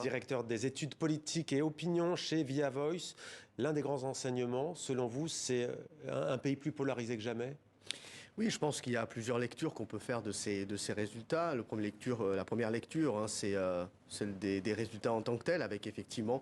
directeur des études politiques et opinion chez Via Voice. L'un des grands enseignements, selon vous, c'est un pays plus polarisé que jamais? Oui, je pense qu'il y a plusieurs lectures qu'on peut faire de ces résultats. La première lecture, hein, c'est celle des résultats en tant que tels, avec effectivement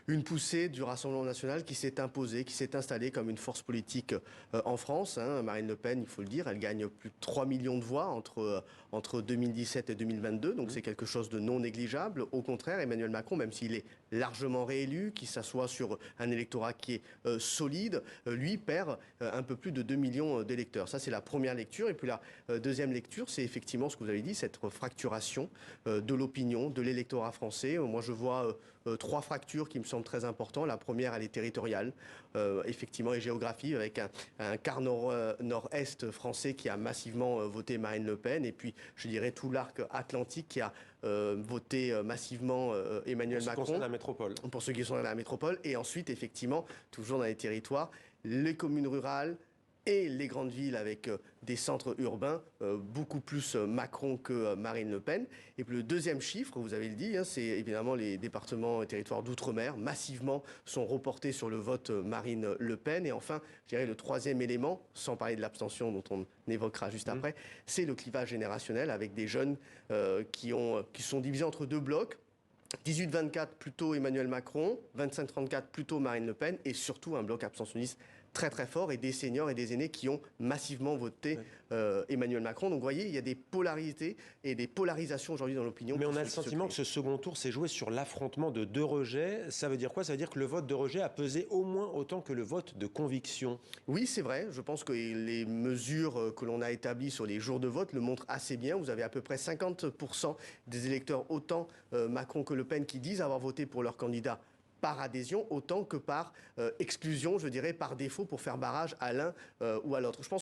une poussée du Rassemblement national qui s'est imposée, qui s'est installée comme une force politique en France. Hein. Marine Le Pen, il faut le dire, elle gagne plus de 3 millions de voix entre 2017 et 2022, donc c'est quelque chose de non négligeable. Au contraire, Emmanuel Macron, même s'il est largement réélu, qui s'assoit sur un électorat qui est solide, lui perd un peu plus de 2 millions d'électeurs. Ça, c'est la première lecture. Et puis la deuxième lecture, c'est effectivement ce que vous avez dit, cette fracturation de l'opinion, de l'électorat français. Moi, je vois trois fractures qui me semblent très importantes. La première, elle est territoriale, effectivement, et géographique, avec un quart nord-est français qui a massivement voté Marine Le Pen, et puis, je dirais, tout l'arc atlantique qui a voté massivement Emmanuel Macron. Pour ce qui concerne la métropole. Pour ceux qui sont dans la métropole. Et ensuite, effectivement, toujours dans les territoires, les communes rurales et les grandes villes avec des centres urbains, beaucoup plus Macron que Marine Le Pen. Et puis le deuxième chiffre, vous avez le dit, hein, c'est évidemment les départements et territoires d'outre-mer, massivement sont reportés sur le vote Marine Le Pen. Et enfin, je dirais le troisième élément, sans parler de l'abstention dont on évoquera juste après, c'est le clivage générationnel avec des jeunes qui sont divisés entre deux blocs. 18-24 plutôt Emmanuel Macron, 25-34 plutôt Marine Le Pen, et surtout un bloc abstentionniste très très fort, et des seniors et des aînés qui ont massivement voté Emmanuel Macron. Donc vous voyez, il y a des polarités et des polarisations aujourd'hui dans l'opinion. Mais on a le sentiment que ce second tour s'est joué sur l'affrontement de deux rejets. Ça veut dire quoi? Ça veut dire que le vote de rejet a pesé au moins autant que le vote de conviction. Oui, c'est vrai. Je pense que les mesures que l'on a établies sur les jours de vote le montrent assez bien. Vous avez à peu près 50% des électeurs, autant Macron que Le Pen, qui disent avoir voté pour leur candidat par adhésion, autant que par exclusion, je dirais, par défaut, pour faire barrage à l'un ou à l'autre. Je pense